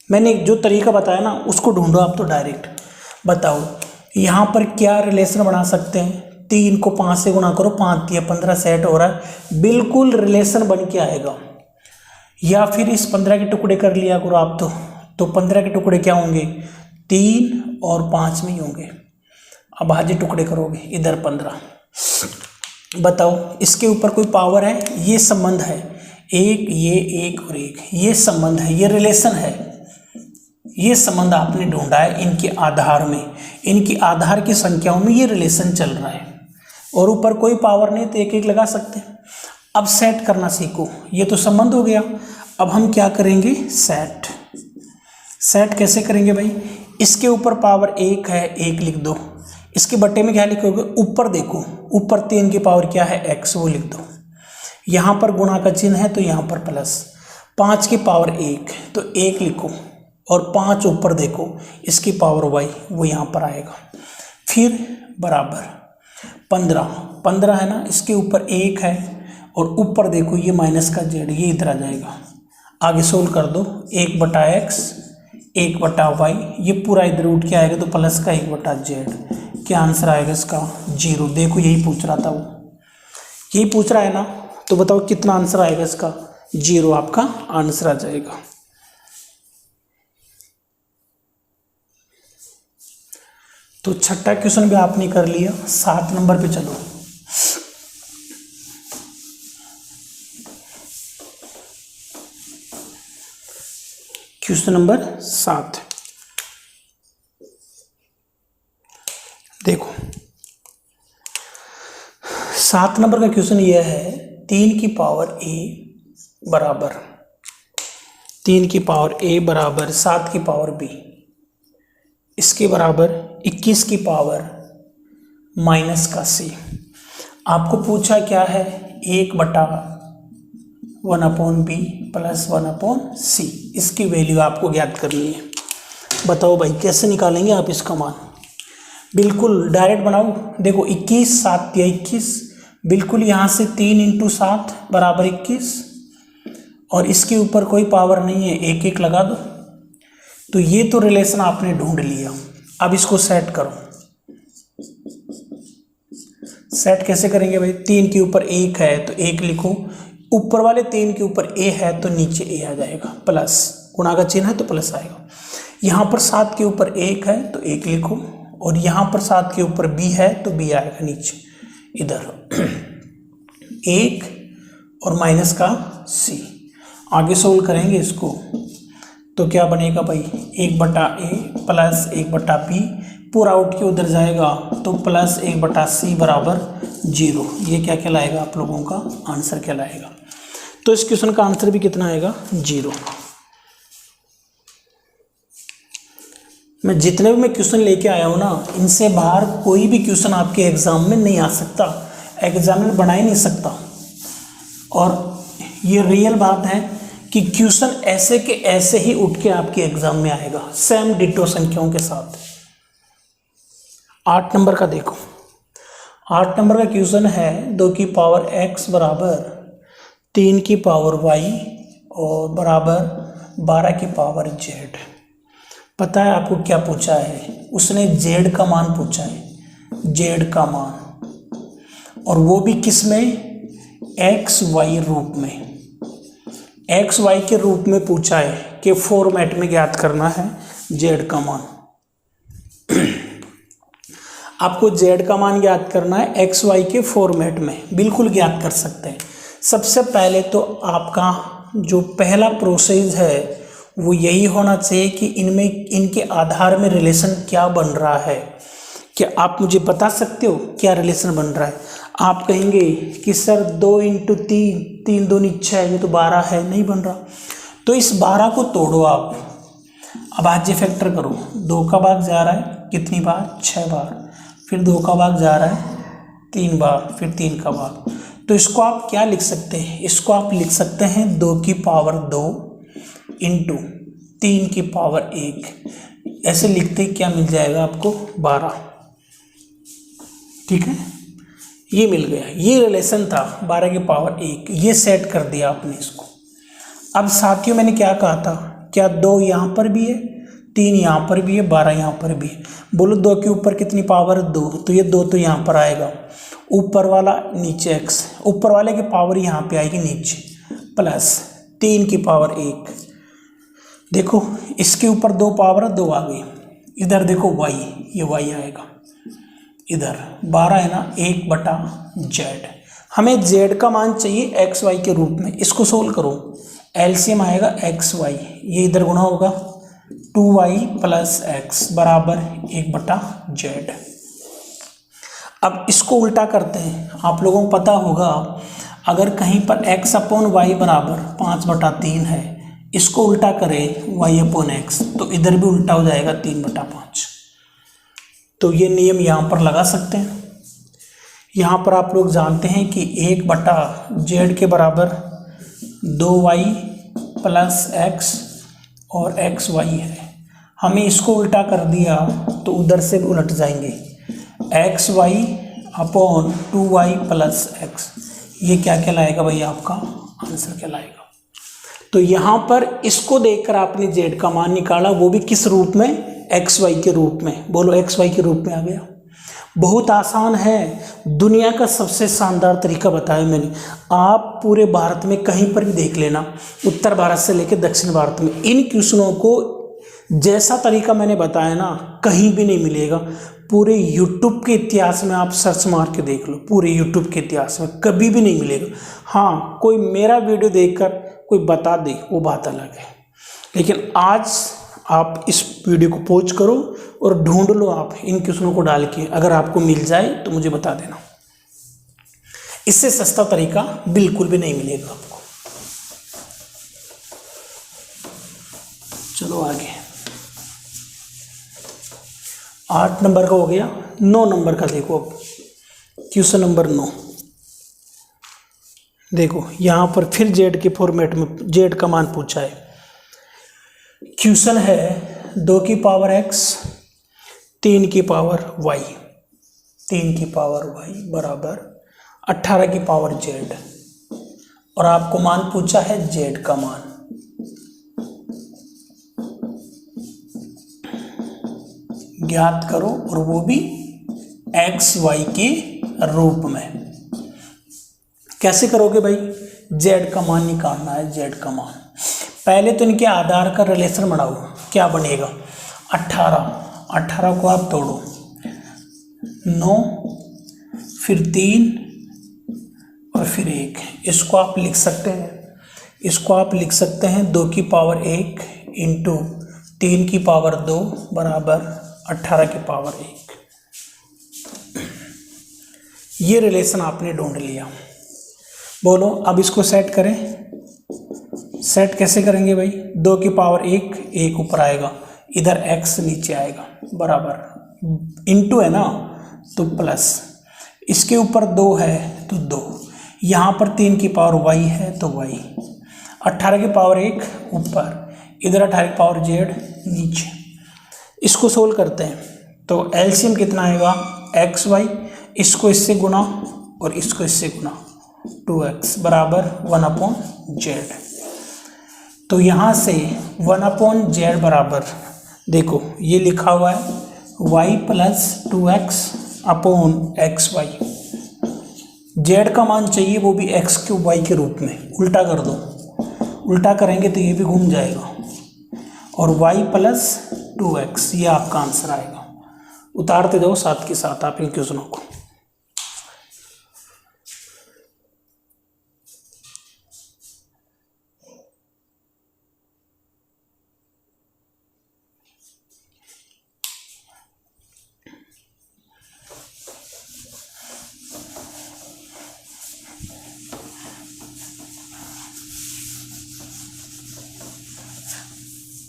मैंने जो तरीका बताया ना उसको ढूंढो आप तो डायरेक्ट। बताओ यहाँ पर क्या रिलेशन बना सकते हैं। 3 को 5 से गुणा करो, 5 या 15 सेट हो रहा है, बिल्कुल रिलेशन बन के आएगा। या फिर इस 15 के टुकड़े कर लिया करो आप तो 15 के टुकड़े क्या होंगे, 3 और 5 में ही होंगे। अब भाज्य टुकड़े करोगे, इधर 15। बताओ इसके ऊपर कोई पावर है, ये संबंध है, एक ये एक और एक, ये संबंध है, ये रिलेशन है। ये संबंध आपने ढूंढा है इनके आधार में, इनकी आधार की संख्याओं में ये रिलेशन चल रहा है। और ऊपर कोई पावर नहीं तो एक एक लगा सकते हैं। अब सेट करना सीखो, ये तो संबंध हो गया। अब हम क्या करेंगे, सेट कैसे करेंगे भाई। इसके ऊपर पावर 1 है, 1 लिख दो। इसके बट्टे में क्या लिखोगे, ऊपर देखो, ऊपर 3 की पावर क्या है, x, वो लिख दो। यहाँ पर गुणा का चिन्ह है तो यहाँ पर प्लस। 5 की पावर 1 तो 1 लिखो, और 5 ऊपर देखो, इसकी पावर y, वो यहाँ पर आएगा। फिर बराबर 15 है ना, इसके ऊपर 1 है, और ऊपर देखो ये माइनस का z, ये इधर आ जाएगा। आगे सोल्व कर दो, 1/x 1/y, ये पूरा इधर उठ के आएगा तो प्लस का 1/z। क्या आंसर आएगा इसका, 0। देखो यही पूछ रहा था वो, यही पूछ रहा है ना, तो बताओ कितना आंसर आएगा इसका, 0 आपका आंसर आ जाएगा। तो छठा क्वेश्चन भी आपने कर लिया। 7 नंबर पे चलो। क्वेश्चन नंबर 7 देखो, 7 नंबर का क्वेश्चन यह है, 3 की पावर a बराबर 3 की पावर a बराबर 7 की पावर b, इसके बराबर 21 की पावर माइनस का c। आपको पूछा क्या है, 1/1/b प्लस 1/c, इसकी वैल्यू आपको ज्ञात करनी है। बताओ भाई कैसे निकालेंगे आप इसका मान। बिल्कुल डायरेक्ट बनाओ। देखो 21 7 या 21, बिल्कुल यहाँ से 3 × 7 बराबर 21, और इसके ऊपर कोई पावर नहीं है, 1 1 लगा दो। तो ये तो रिलेशन आपने ढूंढ लिया। अब इसको सेट करो। सेट कैसे करेंगे भाई, 3 के ऊपर 1 है तो 1 लिखो, ऊपर वाले 3 के ऊपर a है तो नीचे a आ जाएगा, प्लस गुणा का चिन्ह है तो प्लस आएगा। यहाँ पर 7 के ऊपर 1 है तो 1 लिखो, और यहाँ पर 7 के ऊपर b है तो b आएगा नीचे इधर 1 और माइनस का c। आगे सोल्व करेंगे इसको तो क्या बनेगा भाई, 1/a प्लस 1/b, पूरा आउट के उधर जाएगा तो प्लस 1/c बराबर 0। ये क्या कहलाएगा, आप लोगों का आंसर कहलाएगा। तो इस क्वेश्चन का आंसर भी कितना आएगा, 0। मैं जितने भी क्वेश्चन लेके आया हूँ ना, इनसे बाहर कोई भी क्वेश्चन आपके एग्जाम में नहीं आ सकता, एग्जामिनर बना ही नहीं सकता। और ये रियल बात है कि क्वेश्चन ऐसे के ऐसे ही उठ के आपके एग्जाम में आएगा, सेम डिटो संख्याओं के साथ। 8 नंबर का देखो, 8 नंबर का क्वेश्चन है, 2 की पावर x बराबर 3 की पावर y और बराबर 12 की पावर z। पता है आपको क्या पूछा है, उसने z का मान पूछा है, z का मान, और वो भी किस में, x y रूप में। x y के रूप में पूछा है कि फॉर्मेट में ज्ञात करना है z का मान। आपको z का मान ज्ञात करना है x y के फॉर्मेट में, बिल्कुल ज्ञात कर सकते हैं। सबसे पहले तो आपका जो पहला प्रोसेस है वो यही होना चाहिए कि इनमें इनके आधार में रिलेशन क्या बन रहा है। क्या आप मुझे बता सकते हो क्या रिलेशन बन रहा है। आप कहेंगे कि सर 2 × 3, 3 दूनी 6, ये तो 12 है, नहीं बन रहा। तो इस 12 को तोड़ो आप, अब भाज्य फैक्टर करो। 2 का भाग जा रहा है कितनी बार, 6 बार, फिर 2 का भाग जा रहा है 3 बार, फिर 3 का भाग। तो इसको आप क्या लिख सकते हैं, इसको आप लिख सकते हैं 2 की पावर 2 × 3 की पावर 1। ऐसे लिखते क्या मिल जाएगा आपको, 12। ठीक है, ये मिल गया, ये रिलेशन था 12 की पावर 1। ये सेट कर दिया आपने इसको। अब साथियों मैंने क्या कहा था, क्या 2 यहाँ पर भी है, 3 यहाँ पर भी है, 12 यहाँ पर भी है। बोलो 2 के ऊपर कितनी पावर है 2, तो ये 2 तो यहाँ पर आएगा, ऊपर वाला नीचे x, ऊपर वाले की पावर यहाँ पे आएगी नीचे, प्लस 3 की पावर 1। देखो इसके ऊपर 2 पावर 2 आ गई, इधर देखो y, ये y आएगा, इधर 12 है ना, 1/z। हमें z का मान चाहिए x y के रूप में, इसको सोल्व करो, एलसीएम आएगा x y, ये इधर गुणा होगा 2y + x बराबर 1/z। अब इसको उल्टा करते हैं, आप लोगों को पता होगा अगर कहीं पर x/y बराबर 5/3 है, इसको उल्टा करें y/x, तो इधर भी उल्टा हो जाएगा 3/5। तो ये नियम यहाँ पर लगा सकते हैं। यहाँ पर आप लोग जानते हैं कि 1/z के बराबर 2y + x और xy है। हमें इसको उल्टा कर दिया तो उधर से उलट जाएंगे, xy अपॉन 2y + x, ये क्या कहलाएगा भाई, आपका आंसर कहलाएगा। तो यहाँ पर इसको देखकर आपने z का मान निकाला, वो भी किस रूप में, xy के रूप में। बोलो xy के रूप में आ गया। बहुत आसान है, दुनिया का सबसे शानदार तरीका बताया मैंने। आप पूरे भारत में कहीं पर भी देख लेना, उत्तर भारत से लेकर दक्षिण भारत में, इन क्वेश्चनों को जैसा तरीका मैंने बताया ना कहीं भी नहीं मिलेगा। पूरे YouTube के इतिहास में आप सर्च मार के देख लो, पूरे YouTube के इतिहास में कभी भी नहीं मिलेगा। हाँ, कोई मेरा वीडियो देखकर कोई बता दे वो बात अलग है, लेकिन आज आप इस वीडियो को पॉज करो और ढूंढ लो आप इन क्वेश्चनों को डाल के, अगर आपको मिल जाए तो मुझे बता देना। इससे सस्ता तरीका बिल्कुल भी नहीं मिलेगा आपको। चलो आगे, 8 नंबर का हो गया, 9 नंबर का देखो। अब क्वेश्चन नंबर 9 देखो, यहाँ पर फिर जेड के फॉर्मेट में जेड का मान पूछा है। क्वेश्चन है 2 की पावर x 3 की पावर y, 3 की पावर y बराबर 18 की पावर z, और आपको मान पूछा है z का मान। ज्ञात करो, और वो भी x y के रूप में। कैसे करोगे भाई, z का मान निकालना है, z का मान। पहले तो इनके आधार का रिलेशन बनाओ, क्या बनेगा, 18 को आप तोड़ो, 9 फिर 3 और फिर 1, इसको आप लिख सकते हैं 2 की पावर 1 इंटू 3 की पावर 2 बराबर 18 की पावर 1। ये रिलेशन आपने ढूंढ लिया। बोलो अब इसको सेट करें। सेट कैसे करेंगे भाई, 2 की पावर 1 ऊपर आएगा, इधर x नीचे आएगा, बराबर इंटू है ना तो प्लस, इसके ऊपर 2 है तो 2, यहाँ पर 3 की पावर y है तो y, 18 की पावर 1 ऊपर, इधर 18 की पावर z नीचे। इसको सोल्व करते हैं तो एलसीएम कितना आएगा, xy, इसको इससे गुना और इसको इससे गुना, 2x बराबर 1/z। तो यहाँ से 1/z बराबर, देखो ये लिखा हुआ है y + 2x upon xy। z का मान चाहिए, वो भी x³ y के रूप में। उल्टा कर दो, उल्टा करेंगे तो ये भी घूम जाएगा, और y + 2x, ये आपका आंसर आएगा। उतारते जाओ साथ के साथ आप इन क्वेश्चनों को।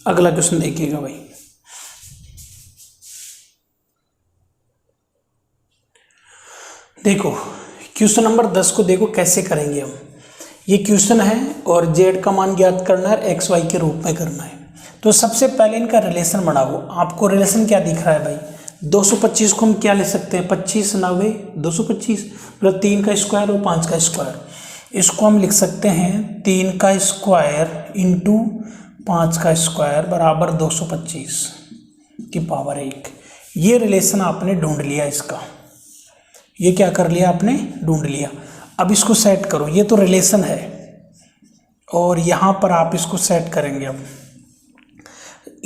अगला क्वेश्चन देखिएगा भाई, देखो क्वेश्चन नंबर 10 को देखो कैसे करेंगे हम। ये क्वेश्चन है और z का मान ज्ञात करना है, x y के रूप में करना है। तो सबसे पहले इनका रिलेशन बनाओ। आपको रिलेशन क्या दिख रहा है भाई, 225 को हम क्या ले सकते हैं, 25 90 225 मतलब 3 का स्क्वायर और 5 का स्क्वायर। इसको हम लिख सकते हैं 3 का स्क्वायर इंटू 5 का स्क्वायर बराबर 225 की पावर 1। ये रिलेशन आपने ढूंढ लिया इसका, ये क्या कर लिया आपने, ढूंढ लिया। अब इसको सेट करो, ये तो रिलेशन है और यहाँ पर आप इसको सेट करेंगे। अब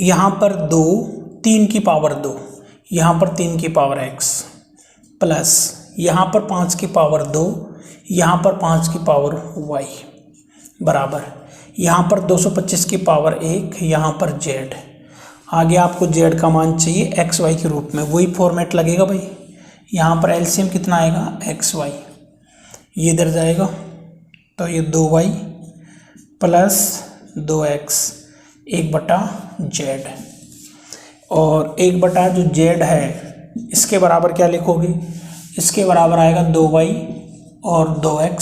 यहाँ पर 2 3 की पावर 2, यहाँ पर 3 की पावर x प्लस यहाँ पर 5 की पावर 2, यहाँ पर 5 की पावर y बराबर यहाँ पर 225 की पावर 1, यहाँ पर z। आगे आपको z का मान चाहिए एक्स वाई के रूप में, वही फॉर्मेट लगेगा भाई। यहाँ पर एलसीएम कितना आएगा एक्स वाई, ये इधर जाएगा तो ये 2y प्लस 2x 1/z, और 1/ जो z है इसके बराबर क्या लिखोगे, इसके बराबर आएगा 2y और 2x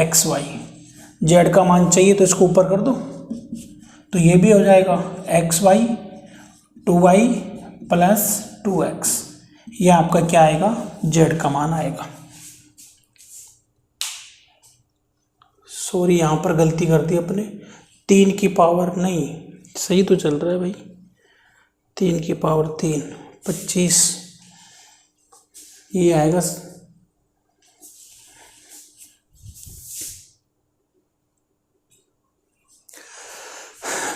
xy। z का मान चाहिए तो इसको ऊपर कर दो तो ये भी हो जाएगा xy 2y प्लस 2x, ये आपका क्या आएगा, z का मान आएगा। सॉरी यहाँ पर गलती कर दी अपने, 3 की पावर नहीं, सही तो चल रहा है भाई, 3 की पावर 3 25, ये आएगा।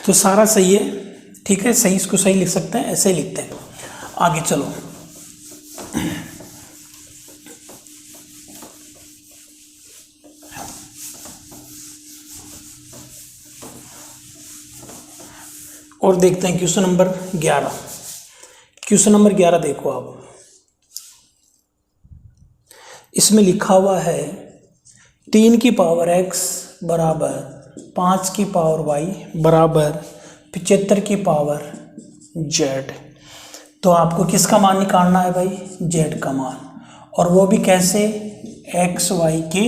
तो सारा सही है, ठीक है, सही, इसको सही लिख सकते हैं, ऐसे ही लिखते हैं। आगे चलो, और देखते हैं क्वेश्चन नंबर 11। क्वेश्चन नंबर 11 देखो आप, इसमें लिखा हुआ है 3 की पावर x बराबर 5 की पावर y बराबर 75 की पावर z। तो आपको किसका मान निकालना है भाई, z का मान, और वो भी कैसे, x y के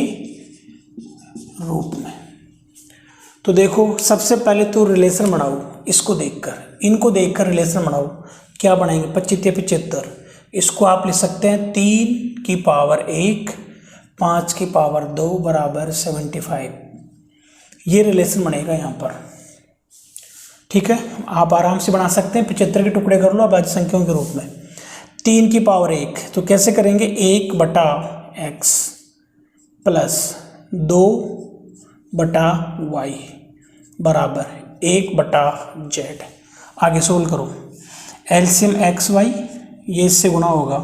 रूप में। तो देखो सबसे पहले तो रिलेशन बनाओ, इसको देखकर, इनको देखकर रिलेशन बनाओ। क्या बनाएंगे, 25 75, इसको आप लिख सकते हैं 3 की पावर 1 5 की पावर 2 बराबर 75, ये रिलेशन बनेगा यहाँ पर, ठीक है। आप आराम से बना सकते हैं, 75 के टुकड़े कर लो अभाज्य संख्याओं के रूप में। 3 की पावर 1 तो कैसे करेंगे, 1/x प्लस 2/y बराबर 1/z। आगे सोल्व करो, एलसीएम एक्स वाई, ये इससे गुना होगा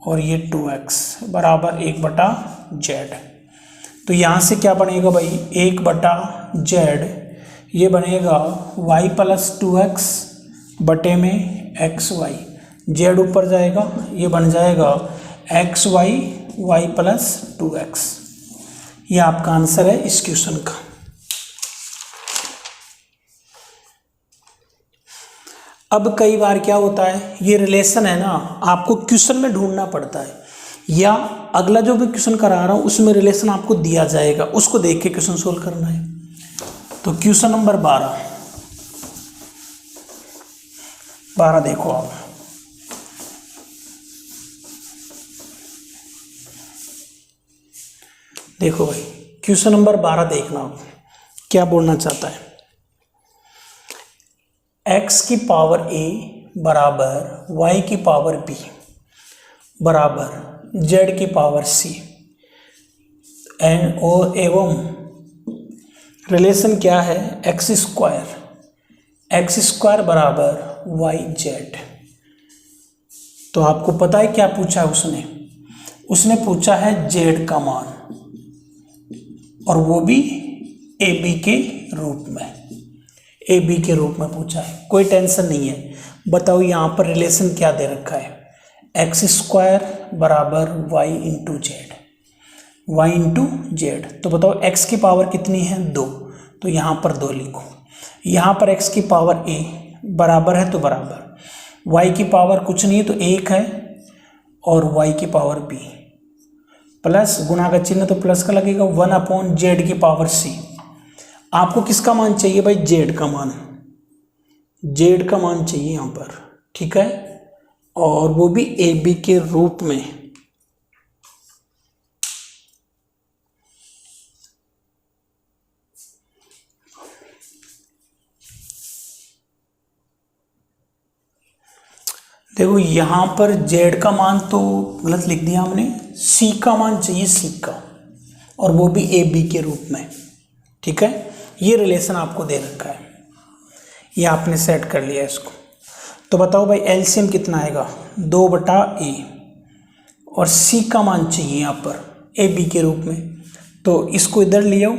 और ये 2x बराबर 1/z। तो यहाँ से क्या बनेगा भाई, 1/z, ये बनेगा y प्लस 2x बटे में xy, z ऊपर जाएगा, ये बन जाएगा xy y प्लस 2x। ये आपका आंसर है इस क्वेश्चन का। अब कई बार क्या होता है, ये रिलेशन है ना, आपको क्वेश्चन में ढूंढना पड़ता है, या अगला जो भी क्वेश्चन करा रहा हूँ उसमें रिलेशन आपको दिया जाएगा, उसको देख के क्वेश्चन सोल्व करना है। तो क्वेश्चन नंबर 12 देखो आप, देखो भाई क्वेश्चन नंबर 12 देखना आप क्या बोलना चाहता है। x की पावर a बराबर y की पावर b बराबर z की पावर c एवं रिलेशन क्या है, एक्स स्क्वायर बराबर वाई जेड। तो आपको पता है क्या पूछा है उसने पूछा है जेड का मान, और वो भी ए बी के रूप में पूछा है। कोई टेंशन नहीं है, बताओ यहाँ पर रिलेशन क्या दे रखा है, एक्स स्क्वायर बराबर वाई इंटू जेड। तो बताओ x की पावर कितनी है, 2, तो यहाँ पर 2 लिखो। यहाँ पर x की पावर a बराबर है तो बराबर, y की पावर कुछ नहीं है तो 1 है, और y की पावर b प्लस, गुणा का चिन्ह तो प्लस का लगेगा, 1/z की पावर c। आपको किसका मान चाहिए भाई, z का मान चाहिए यहाँ पर, ठीक है, और वो भी ए बी के रूप में। देखो यहाँ पर जेड का मान तो गलत लिख दिया हमने, सी का मान चाहिए, सी का, और वो भी ए बी के रूप में। ठीक है, ये रिलेशन आपको दे रखा है, ये आपने सेट कर लिया इसको। तो बताओ भाई एलसीएम कितना आएगा, 2/a, और सी का मान चाहिए यहाँ पर ए बी के रूप में, तो इसको इधर ले आओ,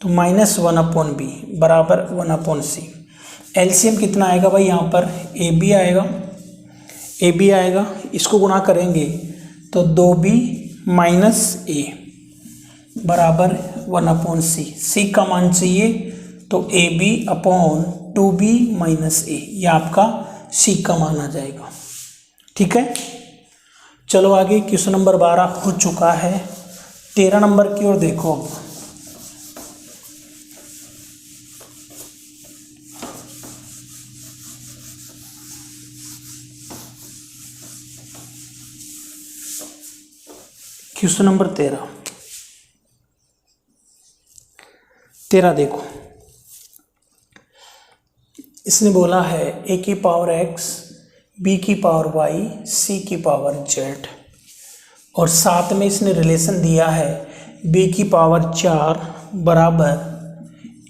तो -1/b बराबर 1/c। एलसीएम कितना आएगा भाई यहाँ पर, ए बी आएगा, ए बी आएगा, इसको गुणा करेंगे तो 2b - a बराबर 1/c। सी का मान चाहिए तो ab/2b - a, ये आपका सी का मान आ जाएगा। ठीक है, चलो आगे क्वेश्चन नंबर 12 हो चुका है। 13 नंबर की ओर देखो अब। क्वेश्चन नंबर 13 देखो, इसने बोला है a की पावर x, b की पावर y, c की पावर z, और साथ में इसने रिलेशन दिया है b की पावर 4 बराबर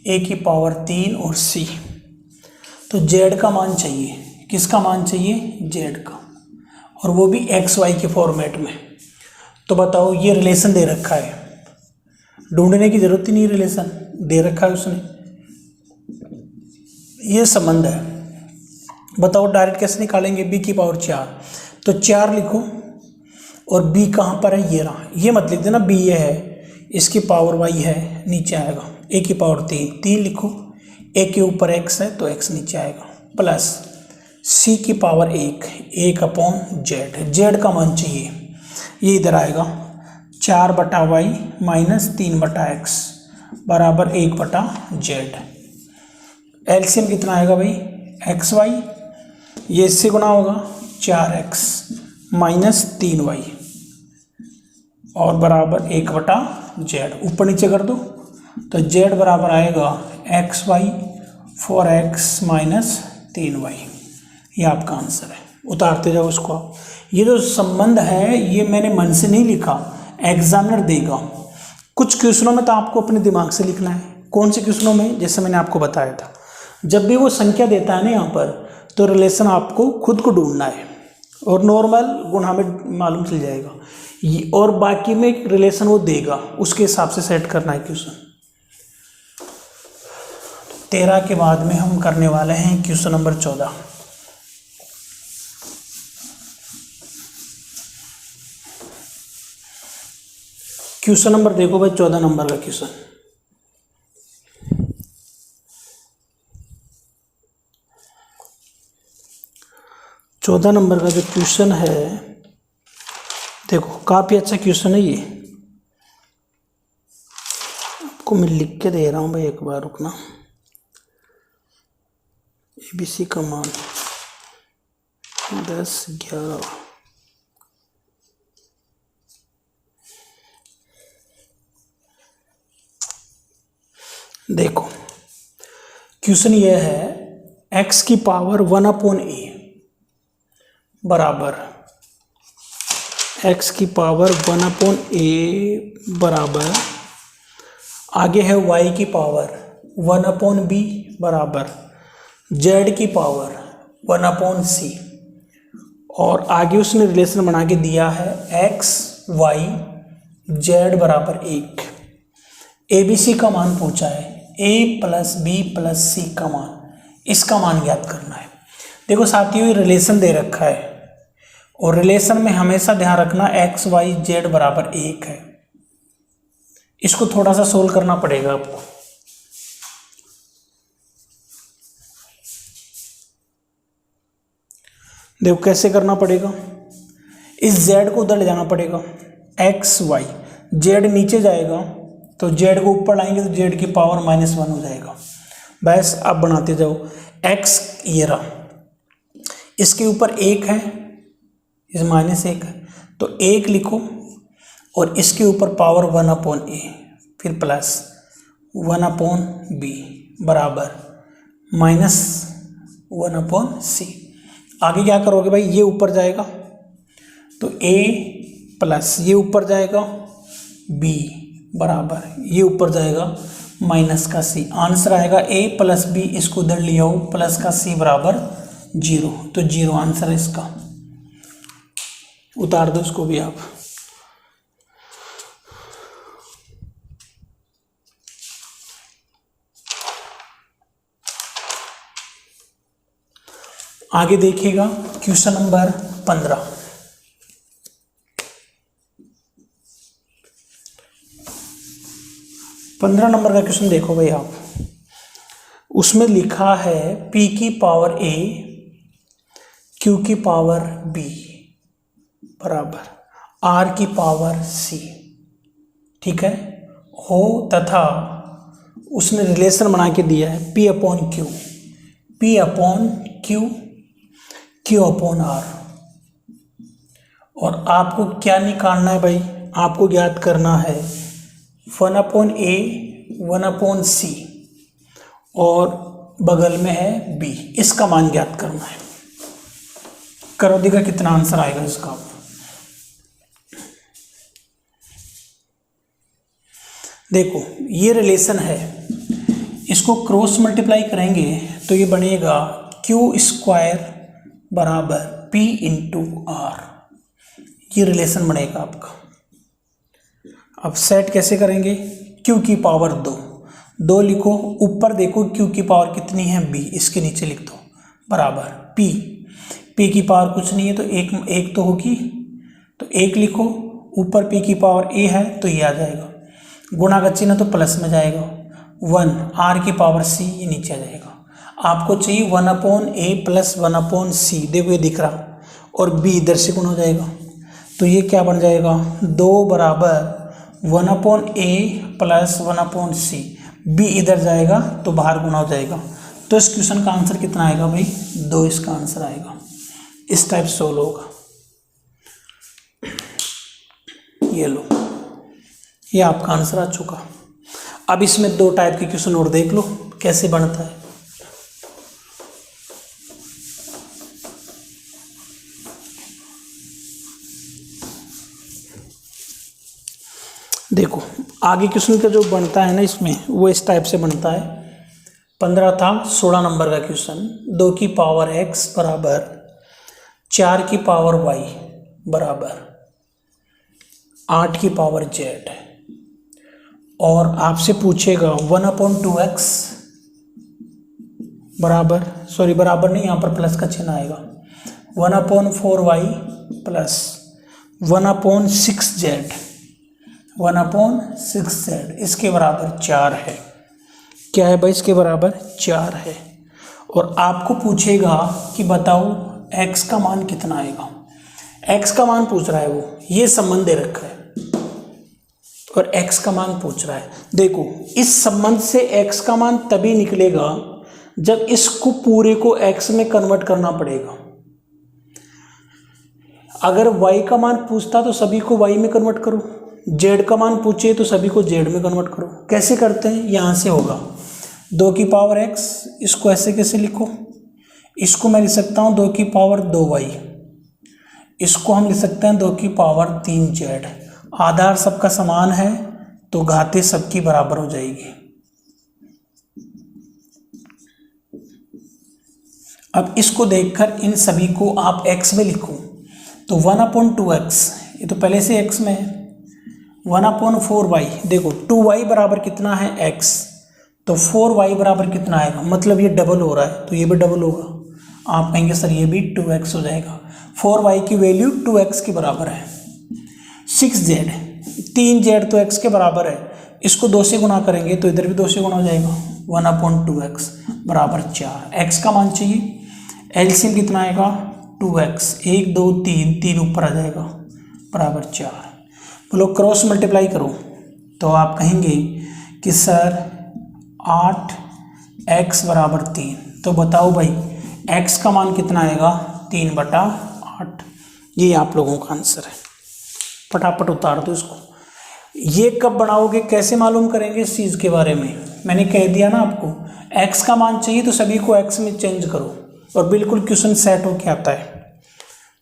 a की पावर 3 और c। तो z का मान चाहिए, किसका मान चाहिए, z का, और वो भी एक्स वाई के फॉर्मेट में। तो बताओ ये रिलेशन दे रखा है, ढूंढने की जरूरत ही नहीं, रिलेशन दे रखा है उसने, ये संबंध है। बताओ डायरेक्ट कैसे निकालेंगे, b की पावर 4, तो 4 लिखो, और b कहाँ पर है, ये रहा, ये मत लिख देना, b ये है, इसकी पावर y है, नीचे आएगा, a की पावर 3 लिखो, a के ऊपर x है तो x नीचे आएगा, प्लस c की पावर 1/z, z का मान चाहिए, ये इधर आएगा 4/y - 3/x बराबर 1/z। एलसीएम कितना आएगा भाई, एक्स वाई, ये इससे गुना होगा 4x - 3y और बराबर 1/z, ऊपर नीचे कर दो तो z बराबर आएगा xy 4x - 3y, ये आपका आंसर है। उतारते जाओ उसको आप। ये जो संबंध है ये मैंने मन से नहीं लिखा, एग्जामिनर देगा। कुछ क्वेश्चनों में तो आपको अपने दिमाग से लिखना है। कौन से क्वेश्चनों में, जैसे मैंने आपको बताया था, जब भी वो संख्या देता है ना यहाँ पर, तो रिलेशन आपको खुद को ढूंढना है, और नॉर्मल गुणा में मालूम चल जाएगा, और बाकी में एक रिलेशन वो देगा, उसके हिसाब से सेट करना है क्वेश्चन। 13 के बाद में हम करने वाले हैं क्वेश्चन नंबर 14। क्वेश्चन नंबर देखो भाई, 14 नंबर का क्वेश्चन। चौदह नंबर का जो क्वेश्चन है, देखो काफी अच्छा क्वेश्चन है ये, आपको मैं लिख के दे रहा हूं भाई, एक बार रुकना। एबीसी का मान 10, 11। देखो क्वेश्चन ये है, x की पावर 1/a बराबर, x की पावर 1/a बराबर, आगे है y की पावर 1/b बराबर z की पावर 1/c, और आगे उसने रिलेशन बना के दिया है x y z बराबर 1। ABC का मान पूछा है, a + b + c का मान, इसका मान ज्ञात करना है। देखो साथियों ये रिलेशन दे रखा है, और रिलेशन में हमेशा ध्यान रखना x y z बराबर 1 है। इसको थोड़ा सा सोल्व करना पड़ेगा आपको। देखो कैसे करना पड़ेगा, इस z को उधर ले जाना पड़ेगा, x y, z नीचे जाएगा तो z को ऊपर लाएंगे तो z की पावर -1 हो जाएगा। बस अब बनाते जाओ, x ये रहा, इसके ऊपर 1 है, इस -1 है, तो 1 लिखो, और इसके ऊपर पावर 1/a, फिर प्लस 1/b बराबर -1/c। आगे क्या करोगे भाई, ये ऊपर जाएगा तो a प्लस ये ऊपर जाएगा b बराबर ये ऊपर जाएगा माइनस का c। आंसर आएगा a प्लस b, इसको उधर ले आओ, प्लस का c बराबर 0, तो 0 आंसर है इसका। उतार दो इसको भी आप। आगे देखिएगा क्वेश्चन नंबर 15। नंबर का क्वेश्चन देखो भाई आप। उसमें लिखा है p की पावर a q की पावर b बराबर r की पावर c, ठीक है, हो तथा उसने रिलेशन बना के दिया है p upon q, p upon q, q upon r। और आपको क्या निकालना है भाई, आपको ज्ञात करना है 1 अपॉन a 1 अपॉन c और बगल में है b, इसका मान ज्ञात करना है। करो देखा कितना आंसर आएगा इसका। देखो ये रिलेशन है, इसको क्रॉस मल्टीप्लाई करेंगे तो ये बनेगा q स्क्वायर बराबर p इंटू आर, ये रिलेशन बनेगा आपका। अब सेट कैसे करेंगे, q की पावर 2 लिखो, ऊपर देखो q की पावर कितनी है b, इसके नीचे लिख दो बराबर p की पावर कुछ नहीं है तो एक तो होगी, तो 1 लिखो, ऊपर p की पावर a है तो ये आ जाएगा, गुणा का चिन्ह तो प्लस में जाएगा, 1 r की पावर c, ये नीचे आ जाएगा। आपको चाहिए 1 upon a plus 1 upon c, देखो ये दिख रहा, और b इधर से गुणा हो जाएगा, तो ये क्या बन जाएगा 2 बराबर 1 upon a plus 1 upon c, b इधर जाएगा तो बाहर गुना हो जाएगा। तो इस क्वेश्चन का आंसर कितना आएगा भाई, 2 इसका आंसर आएगा। इस टाइप सोल्व होगा। ये लो, ये आपका आंसर आ चुका। अब इसमें 2 टाइप के क्वेश्चन और देख लो कैसे बनता है। देखो आगे क्वेश्चन का जो बनता है ना इसमें, वो इस टाइप से बनता है। 15 था, 16 नंबर का क्वेश्चन, 2 की पावर x बराबर 4 की पावर y बराबर 8 की पावर z, और आपसे पूछेगा 1 अपॉन 2x बराबर, सॉरी बराबर नहीं, यहाँ पर प्लस का चिन्ह आएगा, 1 upon 4y plus 1 upon 6z, 1 upon 6z, इसके बराबर 4 है। क्या है भाई, इसके बराबर 4 है। और आपको पूछेगा कि बताओ x का मान कितना आएगा, x का मान पूछ रहा है वो, ये संबंध दे रखा है और x का मान पूछ रहा है। देखो इस संबंध से x का मान तभी निकलेगा जब इसको पूरे को x में कन्वर्ट करना पड़ेगा। अगर y का मान पूछता तो सभी को y में कन्वर्ट करो, z का मान पूछे तो सभी को z में कन्वर्ट करो। कैसे करते हैं, यहाँ से होगा 2 की पावर x, इसको ऐसे कैसे लिखो, इसको मैं लिख सकता हूँ 2 की पावर 2y, इसको हम लिख सकते हैं 2 की पावर 3z। आधार सबका समान है तो घातें सबकी बराबर हो जाएगी। अब इसको देखकर इन सभी को आप x में लिखो, तो 1 अपॉन 2x, ये तो पहले से x में है, 1 अपॉन 4y, देखो 2y बराबर कितना है x, तो 4y बराबर कितना आएगा, मतलब ये डबल हो रहा है तो ये भी डबल होगा। आप कहेंगे सर ये भी 2x हो जाएगा, 4y की वैल्यू 2x के बराबर है। 6z, 3z तो x के बराबर है, इसको 2 से गुना करेंगे तो इधर भी 2 से गुना हो जाएगा, 1 अपॉन 2x बराबर 4। x का मान चाहिए, एलसीएम कितना आएगा 2x, 1 2 3, 3 ऊपर आ जाएगा बराबर 4। बोलो क्रॉस मल्टीप्लाई करो तो आप कहेंगे कि सर 8x बराबर 3, तो बताओ भाई x का मान कितना आएगा 3/8। ये आप लोगों का आंसर है। फटाफट उतार दो इसको। ये कब बनाओगे, कैसे मालूम करेंगे इस चीज़ के बारे में, मैंने कह दिया ना आपको, x का मान चाहिए तो सभी को x में चेंज करो, और बिल्कुल क्वेश्चन सेट होके आता है।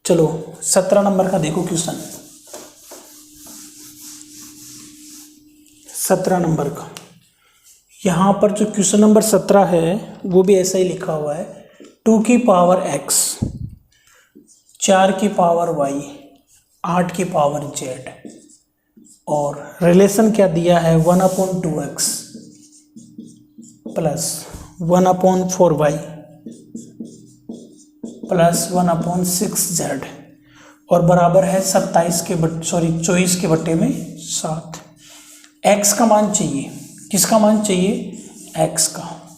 चलो 17 नंबर का देखो क्वेश्चन, 17 नंबर का। यहाँ पर जो क्वेश्चन नंबर 17 है वो भी ऐसा ही लिखा हुआ है, 2 की पावर x, 4 की पावर y, 8 की पावर z, और रिलेशन क्या दिया है 1/2x plus 1/4y plus 1/6z और बराबर है 24 के बट्टे में 7। x का मान चाहिए, किसका मान चाहिए, x का।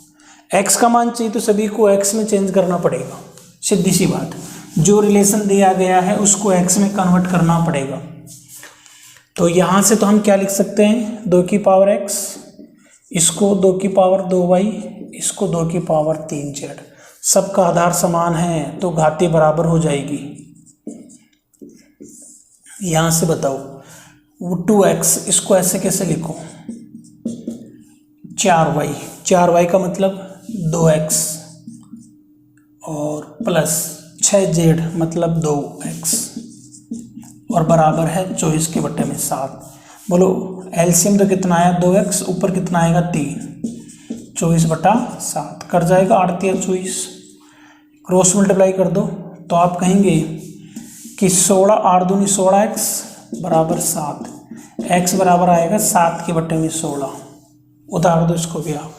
x का मान चाहिए तो सभी को x में चेंज करना पड़ेगा, सीधी सी बात। जो रिलेशन दिया गया है उसको x में कन्वर्ट करना पड़ेगा। तो यहाँ से तो हम क्या लिख सकते हैं, 2 की पावर x, इसको 2 की पावर 2y, इसको 2 की पावर 3z। सबका आधार समान है तो घातीय बराबर हो जाएगी। यहाँ से बताओ, वो 2x, इसको ऐसे कैसे लिखो, 4y का मतलब 2x और प्लस 6z मतलब 2x और बराबर है 24 के बट्टे में 7। बोलो एलसीएम तो कितना आया, 2x, ऊपर कितना आएगा 3, 24/7 कर जाएगा 8 या 24। क्रॉस मल्टीप्लाई कर दो तो आप कहेंगे कि 16 8 दूनी 16x बराबर 7, x बराबर आएगा 7 के बट्टे में 16। उतार दो इसको भी आप।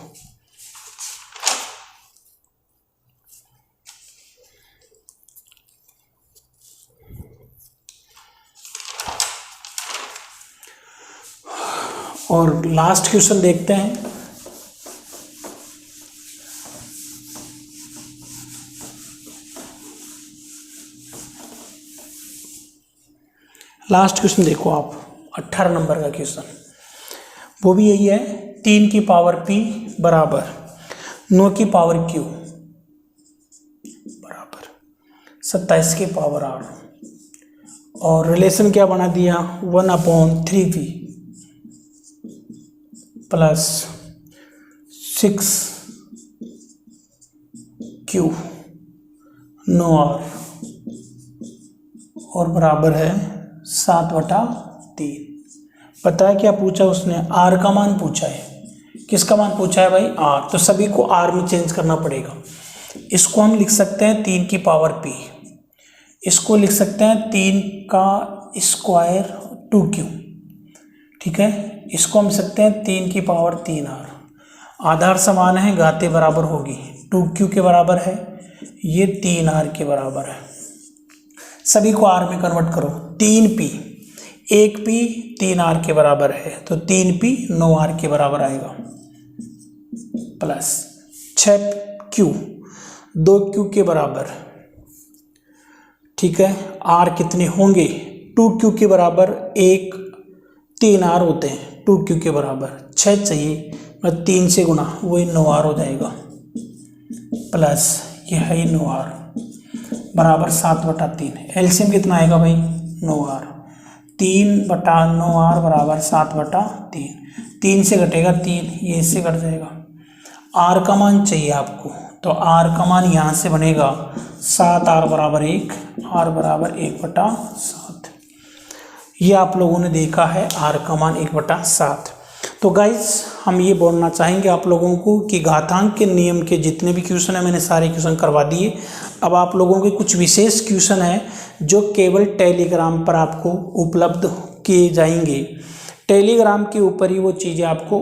और लास्ट क्वेश्चन देखते हैं। लास्ट क्वेश्चन देखो आप, 18 नंबर का क्वेश्चन, वो भी यही है, 3 की पावर p बराबर 9 की पावर q बराबर 27 की पावर r, और रिलेशन क्या बना दिया 1/3p प्लस 6q 9r और बराबर है 7/3। पता है क्या पूछा उसने, r का मान पूछा है। किसका मान पूछा है भाई, r। तो सभी को r में चेंज करना पड़ेगा। इसको हम लिख सकते हैं 3 की पावर p, इसको लिख सकते हैं 3 का स्क्वायर 2q, ठीक है। इसको हम लिख सकते हैं 3 की पावर 3r। आधार समान है, घाते बराबर होगी, 2q के बराबर है, ये 3r के बराबर है। सभी को r में कन्वर्ट करो, 3p, 1p 3r के बराबर है तो 3p 9r के बराबर आएगा, प्लस 6q 2q के बराबर, ठीक है। r कितने होंगे, 2q के बराबर 1 3r होते हैं, 2q के बराबर 6 चाहिए, मतलब 3 से गुना, वही 9r हो जाएगा, प्लस ये है 9r बराबर 7/3। एलसीएम कितना आएगा भाई 9r, 3/9r बराबर 7/3। 3 से घटेगा 3, ये इससे घट जाएगा। r का मान चाहिए आपको, तो r का मान यहाँ से बनेगा 7r बराबर 1, r बराबर 1/7। ये आप लोगों ने देखा है r का मान 1/7। तो गाइज हम ये बोलना चाहेंगे आप लोगों को कि घातांक के नियम के जितने भी क्वेश्चन है मैंने सारे क्वेश्चन करवा दिए। अब आप लोगों के कुछ विशेष क्वेश्चन है जो केवल टेलीग्राम पर आपको उपलब्ध किए जाएंगे। टेलीग्राम के ऊपर ही वो चीज़ें आपको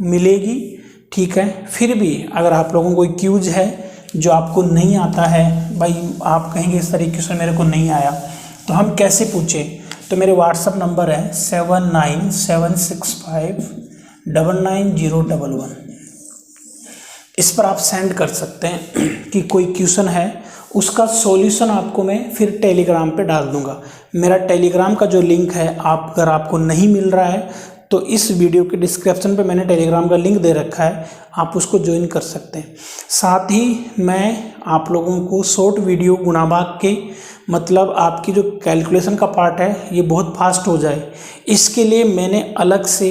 मिलेगी, ठीक है। फिर भी अगर आप लोगों को कोई क्यूज है जो आपको नहीं आता है, भाई आप कहेंगे इस तरीके से मेरे को नहीं आया, तो हम कैसे पूछें, तो मेरे व्हाट्सअप नंबर है 7976599011। इस पर आप सेंड कर सकते हैं कि कोई क्वेश्चन है, उसका सॉल्यूशन आपको मैं फिर टेलीग्राम पे डाल दूंगा। मेरा टेलीग्राम का जो लिंक है, आप अगर आपको नहीं मिल रहा है तो इस वीडियो के डिस्क्रिप्शन पे मैंने टेलीग्राम का लिंक दे रखा है, आप उसको ज्वाइन कर सकते हैं। साथ ही मैं आप लोगों को शॉर्ट वीडियो गुणा भाग के, मतलब आपकी जो कैलकुलेशन का पार्ट है ये बहुत फास्ट हो जाए, इसके लिए मैंने अलग से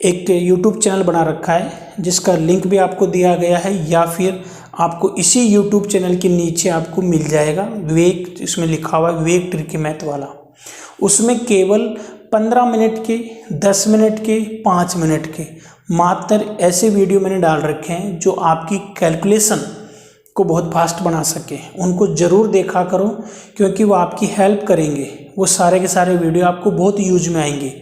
एक यूट्यूब चैनल बना रखा है जिसका लिंक भी आपको दिया गया है, या फिर आपको इसी यूट्यूब चैनल के नीचे आपको मिल जाएगा विवेक, इसमें लिखा हुआ है विवेक ट्रिकी मैथ वाला। उसमें केवल 15 मिनट के, 10 मिनट के, 5 मिनट के मात्र ऐसे वीडियो मैंने डाल रखे हैं जो आपकी कैलकुलेशन को बहुत फास्ट बना सके। उनको ज़रूर देखा करो क्योंकि वो आपकी हेल्प करेंगे। वो सारे के सारे वीडियो आपको बहुत यूज में आएंगे।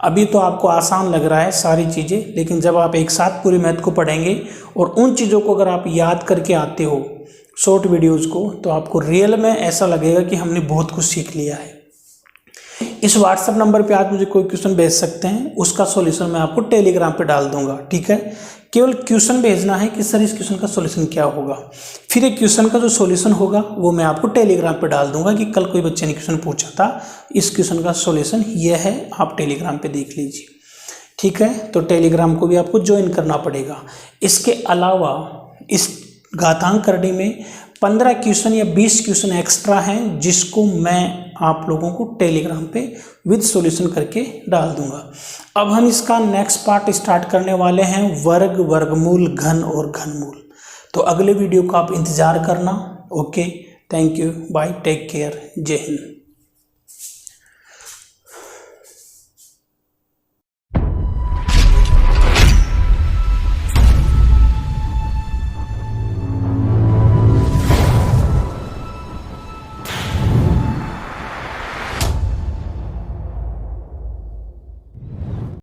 अभी तो आपको आसान लग रहा है सारी चीज़ें, लेकिन जब आप एक साथ पूरी मैथ को पढ़ेंगे और उन चीज़ों को अगर आप याद करके आते हो शॉर्ट वीडियोज़ को, तो आपको रियल में ऐसा लगेगा कि हमने बहुत कुछ सीख लिया है। इस व्हाट्सएप नंबर पे आप मुझे कोई क्वेश्चन भेज सकते हैं, उसका सॉल्यूशन मैं आपको टेलीग्राम पे डाल दूंगा, ठीक है। केवल क्वेश्चन भेजना है कि सर इस क्वेश्चन का सॉल्यूशन क्या होगा, फिर एक क्वेश्चन का जो सॉल्यूशन होगा वो मैं आपको टेलीग्राम पे डाल दूंगा कि कल कोई बच्चे ने क्वेश्चन पूछा था, इस क्वेश्चन का सॉल्यूशन ये है, आप टेलीग्राम पे देख लीजिए, ठीक है। तो टेलीग्राम को भी आपको ज्वाइन करना पड़ेगा। इसके अलावा इस घातांक करने में 15 क्वेश्चन या 20 क्वेश्चन एक्स्ट्रा हैं जिसको मैं आप लोगों को टेलीग्राम पे विद सॉल्यूशन करके डाल दूंगा। अब हम इसका नेक्स्ट पार्ट स्टार्ट करने वाले हैं, वर्ग, वर्गमूल, घन और घनमूल। तो अगले वीडियो का आप इंतज़ार करना। Okay, thank you, bye, take care, जय हिंद।